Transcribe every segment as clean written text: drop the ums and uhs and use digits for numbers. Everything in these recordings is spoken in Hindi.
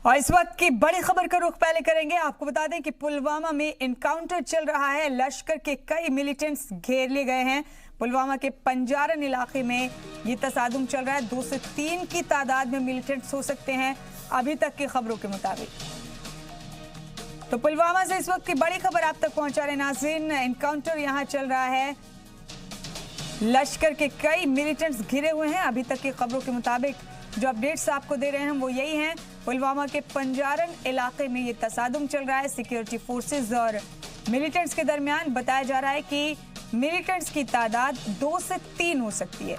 और इस वक्त की बड़ी खबर का रुख पहले करेंगे। आपको बता दें कि पुलवामा में एनकाउंटर चल रहा है। लश्कर के कई मिलिटेंट्स घेर लिए गए हैं। पुलवामा के पंजारन इलाके में ये तसादुम चल रहा है। 2 से 3 की तादाद में मिलिटेंट्स हो सकते हैं अभी तक की खबरों के मुताबिक। तो पुलवामा से इस वक्त की बड़ी खबर आप तक पहुंचा रहे नाज़रीन। एनकाउंटर यहां चल रहा है। लश्कर के कई मिलिटेंट्स घिरे हुए हैं। अभी तक की खबरों के मुताबिक जो अपडेट्स आपको दे रहे हैं वो यही हैं। पुलवामा के पंजारन इलाके में ये तसादुम चल रहा है। सिक्योरिटी फोर्सेस और मिलिटेंट्स के दरमियान बताया जा रहा है कि मिलिटेंट्स की तादाद 2 से 3 हो सकती है।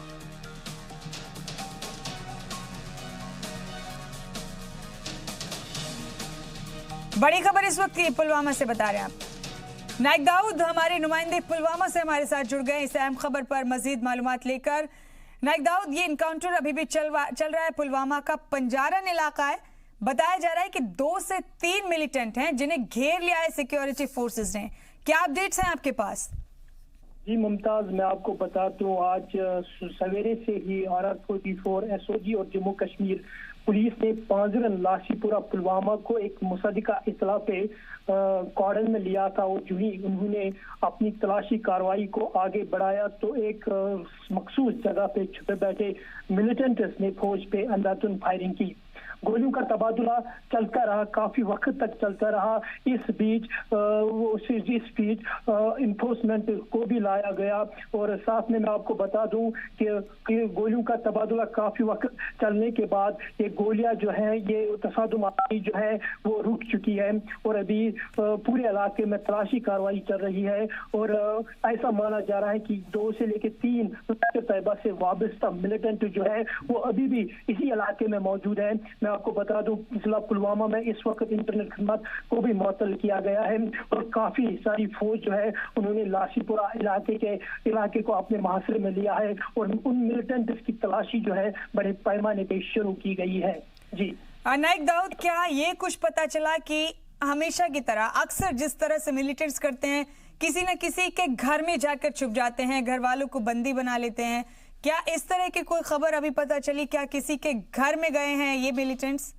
बड़ी खबर इस वक्त की पुलवामा से बता रहे हैं आप। नाइक दाऊद हमारे नुमाइंदे पुलवामा से हमारे साथ जुड़ गए इस अहम खबर पर मजीद मालूमात लेकर। नाइक दाऊद, ये इनकाउंटर अभी भी चल रहा है। पुलवामा का पंजारन इलाका है। बताया जा रहा है कि 2 से 3 मिलिटेंट हैं जिन्हें घेर लिया है सिक्योरिटी फोर्सेस ने। क्या अपडेट्स हैं आपके पास? जी मुमताज, मैं आपको बता दूं, आज सवेरे से ही RR44 SOG और जम्मू कश्मीर पुलिस ने पांजरन लाशीपुरा पुलवामा को एक मुसद्दिका इत्तला पे कॉर्डन में लिया था और जो ही उन्होंने अपनी तलाशी कार्रवाई को आगे बढ़ाया तो एक मखसूस जगह पे छुपे बैठे मिलिटेंट्स ने फौज पे अंधाधुंध फायरिंग की। गोलियों का तबादला चलता रहा, काफी वक्त तक चलता रहा। इस बीच इन्फोर्समेंट को भी लाया गया और साथ में मैं आपको बता दूं कि गोलियों का तबादला काफी वक्त चलने के बाद ये गोलियां जो है, ये तसादुमाती जो है वो रुक चुकी है और अभी पूरे इलाके में तलाशी कार्रवाई चल रही है। और ऐसा माना जा रहा है कि 2 से लेकर 3 तैयबा से वाबस्ता मिलिटेंट जो है वो अभी भी इसी इलाके में मौजूद है। मैं आपको बता दूं, जिला पुलवामा में इस वक्त इंटरनेट खिदमत को भी मुअत्तल किया गया है और काफी सारी फौज जो है उन्होंने लाशीपुरा इलाके को अपने मुहासरे में लिया है और उन मिलिटेंट्स की तलाशी जो है बड़े पैमाने पे शुरू की गई है। जी नाइक दाऊद, क्या ये कुछ पता चला कि हमेशा की तरह अक्सर जिस तरह से मिलिटेंट्स करते हैं, किसी न किसी के घर में जाकर छुप जाते हैं, घर वालों को बंदी बना लेते हैं, क्या इस तरह की कोई खबर अभी पता चली? क्या किसी के घर में गए हैं ये मिलिटेंट्स?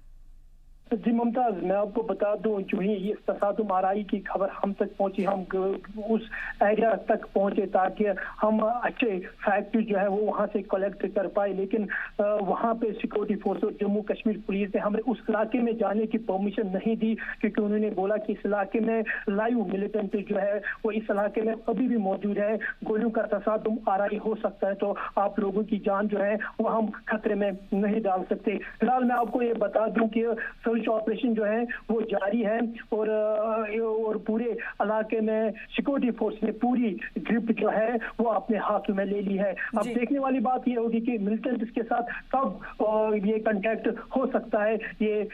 जी मुमताज, मैं आपको बता दूं, जो ही इस तसादुम आराई की खबर हम तक पहुंची, हम उस एरिया तक पहुंचे ताकि हम अच्छे फैक्ट जो है वो वहां से कलेक्ट कर पाए। लेकिन वहां पे सिक्योरिटी फोर्स और जम्मू कश्मीर पुलिस ने हमें उस इलाके में जाने की परमिशन नहीं दी क्योंकि उन्होंने बोला कि इस इलाके में लाइव मिलिटेंट जो है वो इस इलाके में अभी भी मौजूद है। गोलियों का तसादुम आराई हो सकता है तो आप लोगों की जान जो है वो हम खतरे में नहीं डाल सकते। फिलहाल मैं आपको ये बता दूं कि ऑपरेशन जो है वो जारी है और पूरे इलाके में सिक्योरिटी फोर्स ने पूरी ग्रिप जो है वो अपने हाथ में ले ली है। अब देखने वाली बात ये होगी कि मिलिटेंट्स के साथ कब ये कांटेक्ट हो सकता है, ये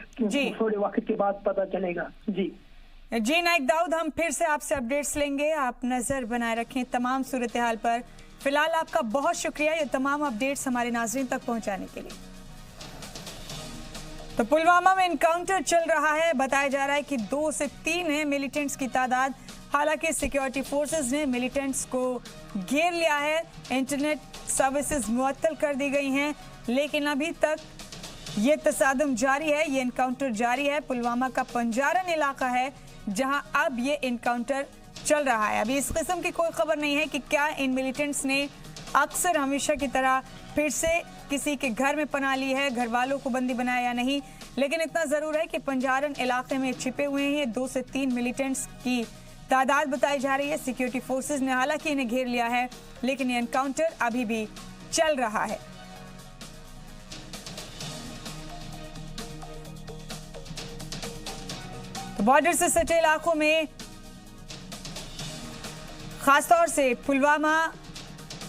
थोड़े वक्त के बाद पता चलेगा। जी नाइक दाऊद, हम फिर से आपसे अपडेट्स लेंगे। आप नजर बनाए रखें तमाम सूरत हाल पर। फिलहाल आपका बहुत शुक्रिया ये तमाम अपडेट्स हमारे नाज़रीन तक पहुंचाने के लिए। तो पुलवामा में एनकाउंटर चल रहा है। बताया जा रहा है कि 2 से 3 है मिलिटेंट्स की तादाद। हालांकि सिक्योरिटी फोर्सेस ने मिलिटेंट्स को घेर लिया है। इंटरनेट सर्विसेज मुअत्तल कर दी गई हैं, लेकिन अभी तक ये तसादुम जारी है, ये एनकाउंटर जारी है। पुलवामा का पंजारन इलाका है जहां अब ये एनकाउंटर चल रहा है। अभी इस किस्म की कोई खबर नहीं है कि क्या इन मिलिटेंट्स ने अक्सर हमेशा की तरह फिर से किसी के घर में पनाह ली है, घर वालों को बंदी बनाया या नहीं। लेकिन इतना जरूर है कि पंजारन इलाके में छिपे हुए हैं 2 से 3 मिलिटेंट्स की तादाद बताई जा रही है। सिक्योरिटी फोर्सेस ने हालांकि इन्हें घेर लिया है, लेकिन ये एनकाउंटर अभी भी चल रहा है। तो बॉर्डर से सटे इलाकों में खासतौर से पुलवामा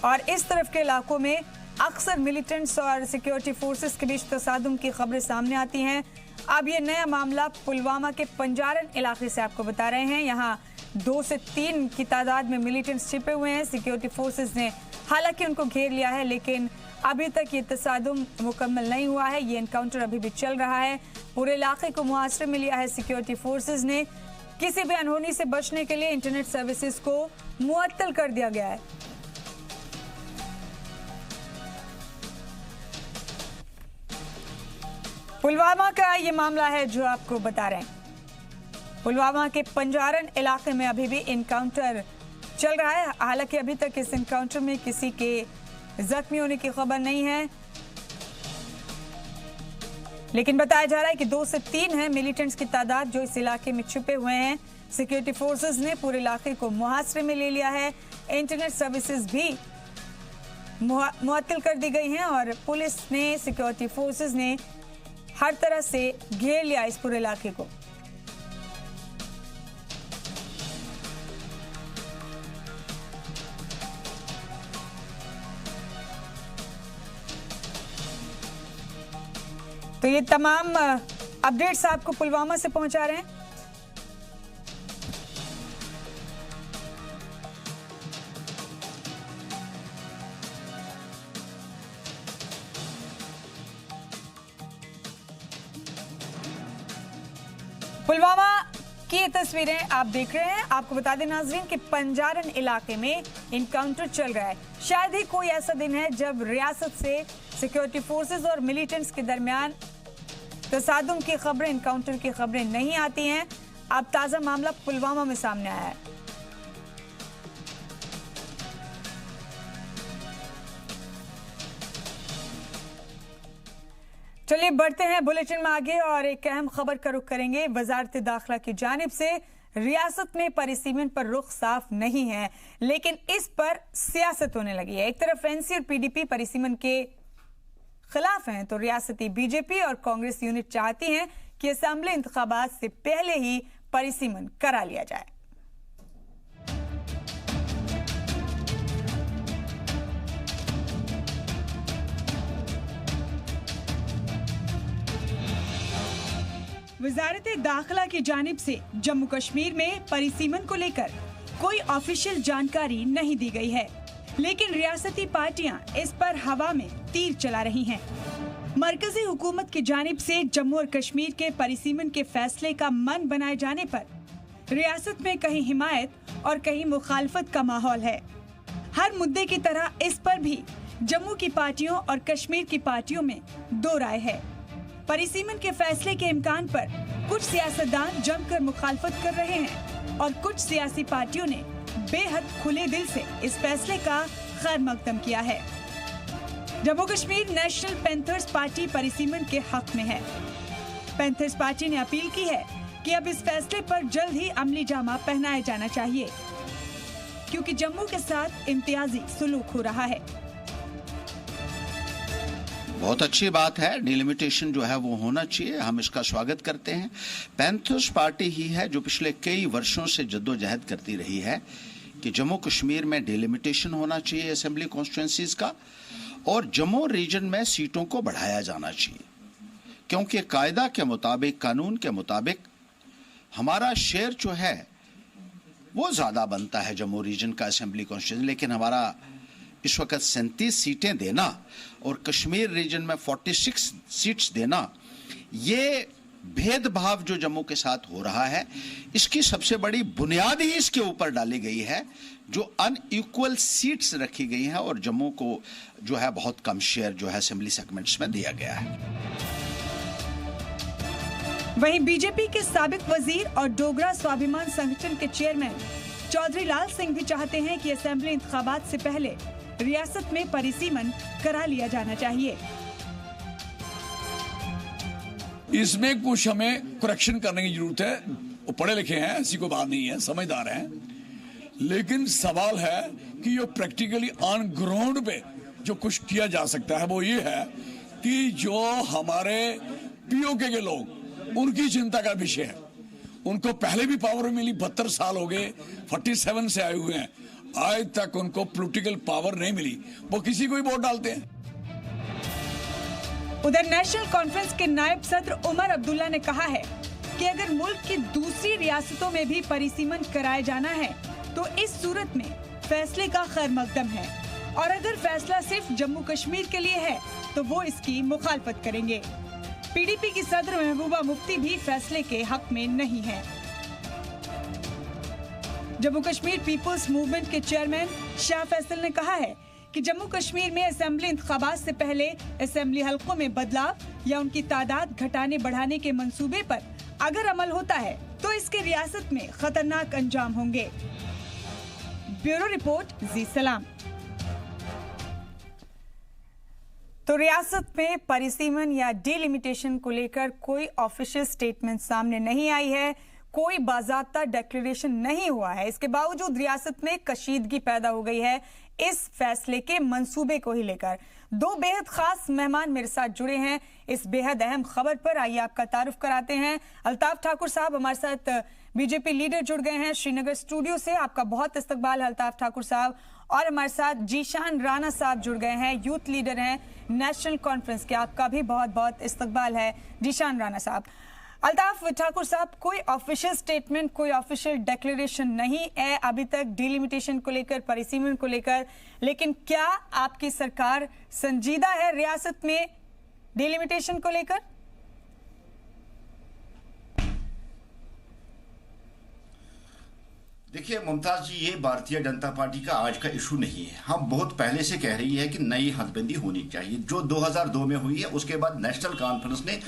और इस तरफ के इलाकों में अक्सर मिलिटेंट्स और सिक्योरिटी फोर्सेस के बीच तसादुम की खबरें सामने आती हैं। अब ये नया मामला पुलवामा के पंजारन इलाके से आपको बता रहे हैं। यहाँ 2 से 3 की तादाद में मिलिटेंट्स छिपे हुए हैं। सिक्योरिटी फोर्सेस ने हालांकि उनको घेर लिया है, लेकिन अभी तक ये तसादुम मुकम्मल नहीं हुआ है। ये एनकाउंटर अभी भी चल रहा है। पूरे इलाके को मुहासरे में लिया है सिक्योरिटी फोर्सेस ने। किसी भी अनहोनी से बचने के लिए इंटरनेट सर्विसेज को मुअत्तल कर दिया गया है। पुलवामा का ये मामला है जो आपको बता रहे हैं। पुलवामा के पंजारन इलाके में अभी भी इनकाउंटर चल रहा है। हालांकि अभी तक इस इनकाउंटर में किसी के जख्मी होने की खबर नहीं है, लेकिन बताया जा रहा है कि 2 से 3 है मिलिटेंट्स की तादाद जो इस इलाके में छुपे हुए हैं। सिक्योरिटी फोर्सेस ने पूरे इलाके को मुहासरे में ले लिया है। इंटरनेट सर्विसेज भी मुअत्तल कर दी गई हैं और पुलिस ने, सिक्योरिटी फोर्सेस ने हर तरह से घेर लिया इस पूरे इलाके को। तो ये तमाम अपडेट्स आपको पुलवामा से पहुंचा रहे हैं। पुलवामा की ये तस्वीरें आप देख रहे हैं। आपको बता दें नाजरीन कि पंजारन इलाके में इनकाउंटर चल रहा है। शायद ही कोई ऐसा दिन है जब रियासत से सिक्योरिटी फोर्सेस और मिलिटेंट्स के दरमियान तसादुम की खबरें, इनकाउंटर की खबरें नहीं आती हैं। अब ताजा मामला पुलवामा में सामने आया है। चलिए बढ़ते हैं बुलेटिन में आगे और एक अहम खबर का रुख करेंगे। वजारत दाखिला की जानिब से रियासत में परिसीमन पर रुख साफ नहीं है, लेकिन इस पर सियासत होने लगी है। एक तरफ एनसी और पीडीपी परिसीमन के खिलाफ हैं, तो रियासती बीजेपी और कांग्रेस यूनिट चाहती हैं कि असेंबली इंतखाबात से पहले ही परिसीमन करा लिया जाए। वजारत दाखिला की जानिब से जम्मू कश्मीर में परिसीमन को लेकर कोई ऑफिशियल जानकारी नहीं दी गई है, लेकिन रियासती पार्टियां इस पर हवा में तीर चला रही हैं। मरकजी हुकूमत की जानिब से जम्मू और कश्मीर के परिसीमन के फैसले का मन बनाए जाने पर रियासत में कहीं हिमायत और कहीं मुखालफत का माहौल है। हर मुद्दे की तरह इस पर भी जम्मू की पार्टियों और कश्मीर की पार्टियों में दो राय है। परिसीमन के फैसले के इम्कान पर कुछ सियासतदान जमकर मुखालफत कर रहे हैं और कुछ सियासी पार्टियों ने बेहद खुले दिल से इस फैसले का खैर मकदम किया है। Jammu Kashmir national panthers party परिसीमन के हक में है। पैंथर्स पार्टी ने अपील की है कि अब इस फैसले पर जल्द ही अमली जामा पहनाया जाना चाहिए, क्योंकि जम्मू के साथ इम्तियाजी सुलूक हो रहा है। बहुत अच्छी बात है, डिलिमिटेशन जो है वो होना चाहिए, हम इसका स्वागत करते हैं। पैंथर्स पार्टी ही है जो पिछले कई वर्षों से जद्दोजहद करती रही है कि जम्मू कश्मीर में डिलिमिटेशन होना चाहिए असेंबली कॉन्स्टिट्यूंसीज का, और जम्मू रीजन में सीटों को बढ़ाया जाना चाहिए, क्योंकि कायदा के मुताबिक, कानून के मुताबिक हमारा शेयर जो है वो ज़्यादा बनता है जम्मू रीजन का असेंबली कॉन्स्टिट्यूंसी, लेकिन हमारा इस वक्त 37 सीटें देना और कश्मीर रीजन में 46 सीट्स देना, ये भेदभाव जो जम्मू के साथ हो रहा है, इसकी सबसे बड़ी बुनियाद ही इसके ऊपर डाली गई है, जो अनइक्वल सीट्स रखी गई हैं और जम्मू को जो है बहुत कम शेयर जो है असेंबली सेगमेंट्स में दिया गया है। वहीं बीजेपी के साबिक वजीर और डोगरा स्वाभिमान संगठन के चेयरमैन चौधरी लाल सिंह भी चाहते हैं कि असेंबली इंतखाबात से पहले रियासत में परिसीमन करा लिया जाना चाहिए। इसमें कुछ हमें करेक्शन करने की जरूरत है। वो पढ़े लिखे हैं, ऐसी कोई बात नहीं है, समझदार हैं, लेकिन सवाल है कि ये प्रैक्टिकली ऑन ग्राउंड पे जो कुछ किया जा सकता है वो ये है कि जो हमारे पीओके के लोग, उनकी चिंता का विषय है। उनको पहले भी पावर मिली, 72 साल हो गए, 47 से आए हुए हैं, आज तक उनको पॉलिटिकल पावर नहीं मिली, वो किसी को ही वोट डालते हैं। उधर नेशनल कॉन्फ्रेंस के नायब सदर उमर अब्दुल्ला ने कहा है कि अगर मुल्क की दूसरी रियासतों में भी परिसीमन कराया जाना है तो इस सूरत में फैसले का खैर मकदम है, और अगर फैसला सिर्फ जम्मू कश्मीर के लिए है तो वो इसकी मुखालफत करेंगे। पीडीपी की सदर महबूबा मुफ्ती भी फैसले के हक में नहीं है। जम्मू कश्मीर पीपुल्स मूवमेंट के चेयरमैन शाह फैसल ने कहा है कि जम्मू कश्मीर में असेंबली इंतखाबात से पहले असेंबली हलकों में बदलाव या उनकी तादाद घटाने बढ़ाने के मंसूबे पर अगर अमल होता है तो इसके रियासत में खतरनाक अंजाम होंगे। ब्यूरो रिपोर्ट, जी सलाम। तो रियासत में परिसीमन या डिलिमिटेशन को लेकर कोई ऑफिशियल स्टेटमेंट सामने नहीं आई है, कोई बाज़ाब्ता डिक्लेरेशन नहीं हुआ है। इसके बावजूद रियासत में कशीदगी पैदा हो गई है इस फैसले के मंसूबे को ही लेकर। दो बेहद खास मेहमान मेरे साथ जुड़े हैं इस बेहद अहम खबर पर। आइए आपका तारुफ कराते हैं। अल्ताफ ठाकुर साहब हमारे साथ बीजेपी लीडर जुड़ गए हैं श्रीनगर स्टूडियो से, आपका बहुत इस्तकबाल है अल्ताफ ठाकुर साहब। और हमारे साथ जीशान राणा साहब जुड़ गए हैं, यूथ लीडर हैं नेशनल कॉन्फ्रेंस के, आपका भी बहुत बहुत इस्तकबाल है जीशान राणा साहब। अल्ताफ ठाकुर साहब, कोई ऑफिशियल स्टेटमेंट, कोई ऑफिशियल डिक्लेरेशन नहीं है अभी तक डिलिमिटेशन को लेकर, परिसीमन को लेकर, लेकिन क्या आपकी सरकार संजीदा है रियासत में डिलिमिटेशन को लेकर? देखिए मुमताज जी, ये भारतीय जनता पार्टी का आज का इशू नहीं है। हम बहुत पहले से कह रही है कि नई हदबंदी होनी चाहिए जो 2002 में हुई है। उसके बाद नेशनल कॉन्फ्रेंस ने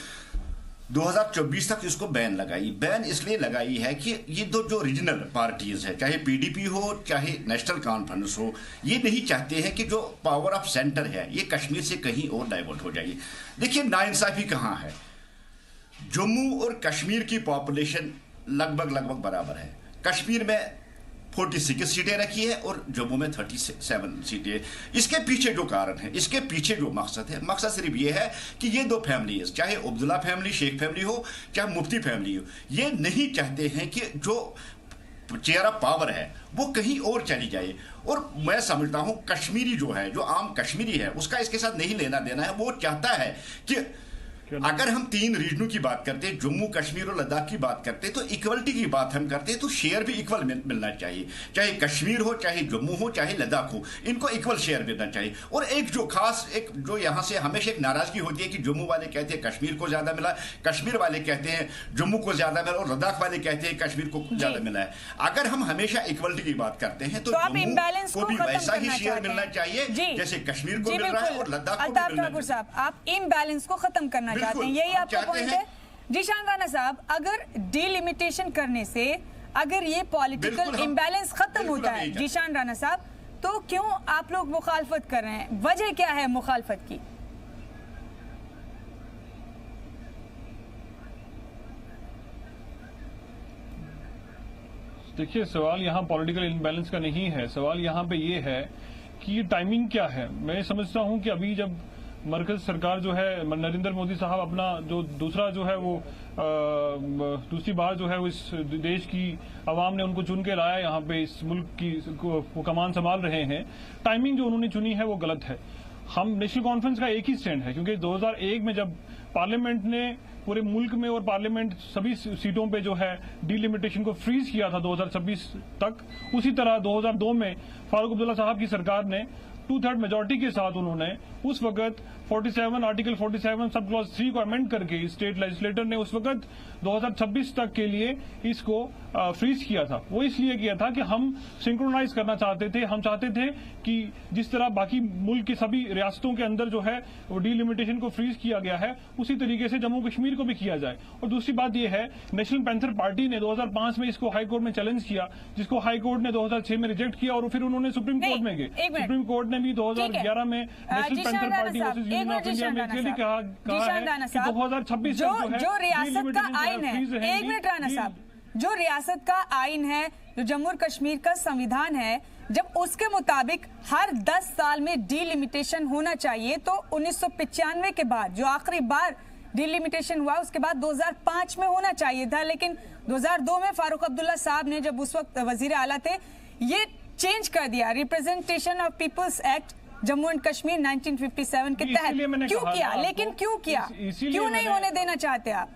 2024 तक इसको बैन लगाई। बैन इसलिए लगाई है कि ये दो जो रीजनल पार्टीज है, चाहे पीडीपी हो चाहे नेशनल कॉन्फ्रेंस हो, ये नहीं चाहते हैं कि जो पावर ऑफ सेंटर है ये कश्मीर से कहीं और डाइवर्ट हो जाए। देखिए नाइंसाफी कहाँ है, जम्मू और कश्मीर की पॉपुलेशन लगभग बराबर है। कश्मीर में 46 सीटें रखी है और जम्मू में 37 सीटें। इसके पीछे जो कारण है, इसके पीछे जो मकसद है, मकसद सिर्फ ये है कि ये दो फैमिलीज, चाहे अब्दुल्ला फैमिली, शेख फैमिली हो, चाहे मुफ्ती फैमिली हो, ये नहीं चाहते हैं कि जो चेयर ऑफ पावर है वो कहीं और चली जाए। और मैं समझता हूं कश्मीरी जो है, जो आम कश्मीरी है, उसका इसके साथ नहीं लेना देना है। वो चाहता है कि अगर हम 3 रीजनों की बात करते हैं, जम्मू कश्मीर और लद्दाख की बात करते हैं, तो इक्वलिटी की बात हम करते हैं तो शेयर भी इक्वल मिलना चाहिए। चाहे कश्मीर हो, चाहे जम्मू हो, चाहे लद्दाख हो, इनको इक्वल शेयर मिलना चाहिए। और एक जो खास, एक जो यहाँ से हमेशा एक नाराजगी होती है कि जम्मू वाले कहते हैं कश्मीर को ज्यादा मिला, कश्मीर वाले कहते हैं जम्मू को ज्यादा मिला, और लद्दाख वाले कहते हैं कश्मीर को ज्यादा मिला है। अगर हम हमेशा इक्वलिटी की बात करते हैं तो जम्मू को भी वैसा ही शेयर मिलना चाहिए जैसे कश्मीर को मिल रहा है और लद्दाख को भी मिलना चाहिए। आप इम्बैलेंस को खत्म करना चाहते हैं, यही आपका पॉइंट है? जीशान राणा साहब, अगर डिलिमिटेशन करने से अगर ये पॉलिटिकल इम्बैलेंस खत्म होता है जीशान राणा साहब, तो क्यों आप लोग मुखालफत कर रहे हैं? वजह क्या है मुखालफत की? देखिए, सवाल यहाँ पॉलिटिकल इम्बैलेंस का नहीं है। सवाल यहाँ पे ये है कि ये टाइमिंग क्या है। मैं समझता हूँ कि अभी जब मरकज सरकार जो है, नरेंद्र मोदी साहब अपना जो दूसरा जो है वो दूसरी बार जो है वो इस देश की आवाम ने उनको चुन के लाया, यहाँ पे इस मुल्क की वो कमान संभाल रहे हैं। टाइमिंग जो उन्होंने चुनी है वो गलत है। हम नेशनल कॉन्फ्रेंस का एक ही स्टैंड है, क्योंकि 2001 में जब पार्लियामेंट ने पूरे मुल्क में और पार्लियामेंट सभी सीटों पे जो है डिलिमिटेशन को फ्रीज किया था 2026 तक, उसी तरह 2002 में फारूक अब्दुल्ला साहब की सरकार ने 2/3 मेजोरिटी के साथ उन्होंने उस वक्त 47 आर्टिकल 47 सब क्लॉज 3 को अमेंड करके स्टेट लेजिस्लेटर ने उस वक्त 2026 तक के लिए इसको फ्रीज किया था। वो इसलिए किया था कि हम सिंक्रोनाइज करना चाहते थे। हम चाहते थे कि जिस तरह बाकी मुल्क की सभी रियासतों के अंदर जो है वो डिलिमिटेशन को फ्रीज किया गया है, उसी तरीके से जम्मू कश्मीर को भी किया जाए। और दूसरी बात यह है, नेशनल पैंथर पार्टी ने 2005 में इसको हाई कोर्ट में चैलेंज किया, जिसको हाई कोर्ट ने 2006 में रिजेक्ट किया, और फिर उन्होंने सुप्रीम कोर्ट में गए। सुप्रीम कोर्ट ने भी 2011 में national panther party versus union of India में क्लियरली कहा है कि 2026 जो रियासत का आइन है, एक मिनट राणा साहब, जो रियासत का आइन है, जो जम्मू और कश्मीर का संविधान है, जब उसके मुताबिक हर 10 साल में डिलिमिटेशन होना चाहिए, तो 1995 के बाद जो आखिरी बार डिलिमिटेशन हुआ उसके बाद 2005 में होना चाहिए था। लेकिन 2002 में फारूक अब्दुल्ला साहब ने, जब उस वक्त वजीर आला थे, ये चेंज कर दिया। Representation of peoples act Jammu and Kashmir 1957 के तहत क्यों किया? लेकिन क्यों किया? क्यों नहीं होने देना चाहते आप?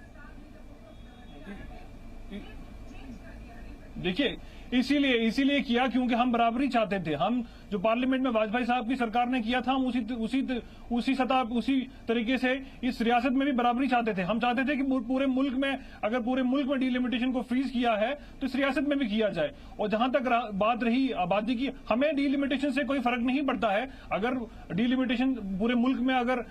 देखिए, इसीलिए किया क्योंकि हम बराबरी चाहते थे। हम जो पार्लियामेंट में वाजपेयी साहब की सरकार ने किया था, हम उसी तरीके से इस रियासत में भी बराबरी चाहते थे। हम चाहते थे कि पूरे मुल्क में डिलिमिटेशन को फ्रीज किया है तो इस रियासत में भी किया जाए। और जहां तक बात रही आबादी की, हमें डिलिमिटेशन से कोई फर्क नहीं पड़ता है। अगर डिलिमिटेशन पूरे मुल्क में अगर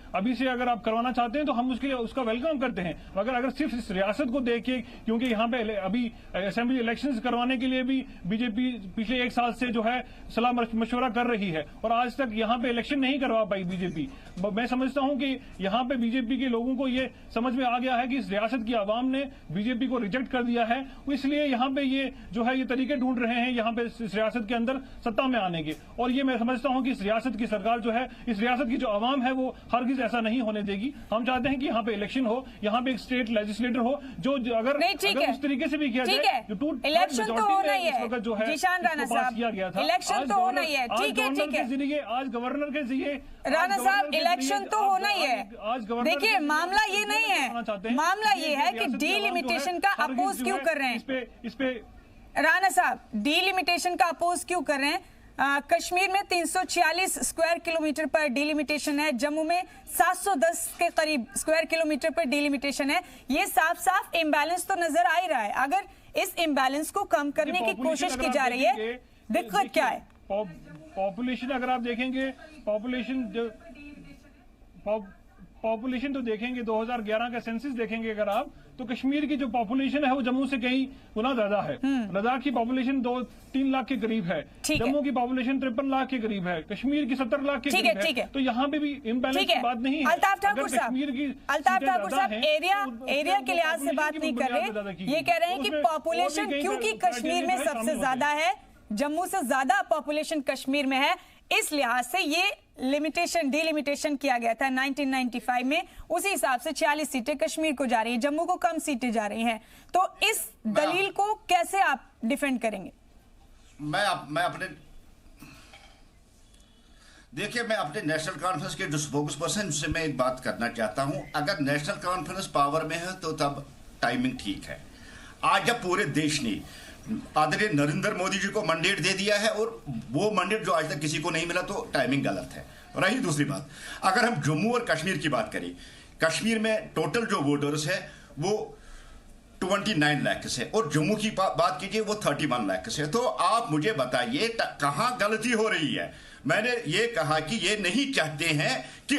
आप करवाना चाहते हैं तो हम उसका वेलकम करते हैं, मगर अगर सिर्फ इस रियासत को देख के, क्योंकि यहाँ पे अभी असेंबली इलेक्शंस करवाने के लिए भी बीजेपी पिछले 1 साल से जो है सलाह मशवरा कर रही है और आज तक यहाँ पे इलेक्शन नहीं करवा पाई बीजेपी। मैं समझता हूँ कि यहाँ पे बीजेपी के लोगों को ये समझ में आ गया है कि इस रियासत की आवाम ने बीजेपी को रिजेक्ट कर दिया है, इसलिए यहाँ पे ये जो है ये तरीके ढूंढ रहे हैं यहाँ पे इस रियासत के अंदर सत्ता में आने के। और ये मैं समझता हूँ कि इस रियासत की सरकार जो है, इस रियासत की जो आवाम है, वो हरगिज ऐसा नहीं होने देगी। हम चाहते हैं कि यहाँ पे इलेक्शन हो, यहाँ पे एक स्टेट लेजिस्लेटर हो जो अगर उस तरीके से भी किया जाए, जो इलेक्शन तो होना ही है, जो है जीशान राणा साहब, किया गया था, इलेक्शन तो होना ही है। ठीक है आज गवर्नर के जरिए राणा साहब, इलेक्शन तो होना ही है। देखिए, मामला ये नहीं है, मामला ये है कि डीलिमिटेशन का अपोज क्यों कर रहे हैं इस पे राणा साहब, डीलिमिटेशन का अपोज क्यों कर रहे हैं? कश्मीर में 346 स्क्वायर किलोमीटर पर डिलिमिटेशन है, जम्मू में 710 के करीब स्क्वायर किलोमीटर पर डिलिमिटेशन है। ये साफ साफ इम्बैलेंस तो नजर आ ही रहा है। अगर इस इम्बैलेंस को कम करने की कोशिश की जा रही है, दिक्कत क्या है? पॉपुलेशन अगर आप देखेंगे, पॉपुलेशन तो देखेंगे 2011 का सेंसस देखेंगे अगर आप, तो कश्मीर की जो पॉपुलेशन है वो जम्मू से कहीं गुना ज्यादा है। लद्दाख की पॉपुलेशन 2-3 लाख के करीब है, जम्मू की पॉपुलेशन 53 लाख के करीब है, कश्मीर की 70 लाख के करीब है। तो यहाँ पे भी इम्बैलेंस की बात नहीं है। अल्ताफ ठाकुर साहब एरिया के लिहाज से बात नहीं कर रहे, ये कह रहे हैं कि पॉपुलेशन क्योंकि कश्मीर में सबसे ज्यादा है, जम्मू से ज्यादा पॉपुलेशन कश्मीर में है, इस लिहाज से ये डिलिमिटेशन किया गया था 1995 में। उसी हिसाब से 46 सीटें कश्मीर को जा रही है, जम्मू को कम सीटें जा रही हैं। तो इस दलील को कैसे आप डिफेंड करेंगे? मैं अपने नेशनल कॉन्फ्रेंस के जो स्पोक्स पर्सन से मैं एक बात करना चाहता हूं। अगर नेशनल कॉन्फ्रेंस पावर में है तो तब टाइमिंग ठीक है। आज जब पूरे देश ने आदरणीय नरेंद्र मोदी जी को मैंडेट दे दिया है और वो मैंडेट जो आज तक किसी को नहीं मिला, तो टाइमिंग गलत है। रही दूसरी बात, अगर हम जम्मू और कश्मीर की बात करें, कश्मीर में टोटल जो वोटर्स है वो 29 लाख है और जम्मू की बात कीजिए वो 31 लाख है। तो आप मुझे बताइए कहां गलती हो रही है? मैंने ये कहा कि ये नहीं चाहते हैं कि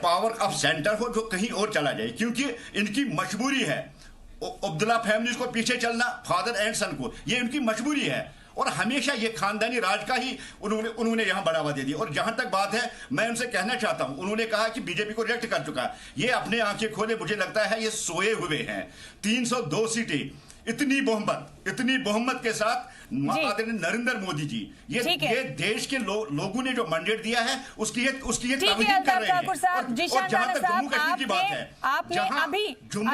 पावर ऑफ सेंटर हो जो कहीं और चला जाए, क्योंकि इनकी मजबूरी है। अब्दुल्ला फैमिलीज को पीछे चलना, फादर एंड सन को, ये उनकी मजबूरी है और हमेशा ये खानदानी राज का ही उन्होंने यहां बढ़ावा दे दिया। और जहां तक बात है, मैं उनसे कहना चाहता हूं, उन्होंने कहा कि बीजेपी को रिजेक्ट कर चुका है। ये अपने आंखें खोले, मुझे लगता है ये सोए हुए हैं। 302 सीटें, इतनी बहुमत के साथ आदरणीय नरेंद्र मोदी जी, ये देश के लोगों ने जो मैंडेट दिया है उसकी तवहीन कर रहे हैं। और जहां तक जम्मू कश्मीर की बात है, जम्मू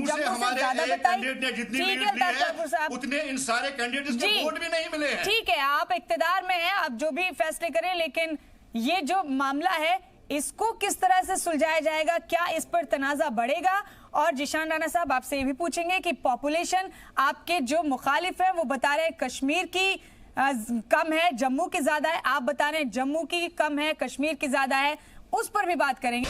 से हमारे कैंडिडेट ने जितनी लीड ली है उतने इन सारे कैंडिडेट्स को वोट भी नहीं मिले हैं। ठीक है, आप इक्तिदार में हैं, आप जो भी फैसले करें, लेकिन ये जो मामला है इसको किस तरह से सुलझाया जाएगा? क्या इस पर तनाजा बढ़ेगा? और जीशान राणा साहब, आपसे ये भी पूछेंगे कि पॉपुलेशन आपके जो मुखालिफ है वो बता रहे हैं कश्मीर की कम है, जम्मू की ज्यादा है, आप बता रहे हैं जम्मू की कम है, कश्मीर की ज्यादा है, उस पर भी बात करेंगे।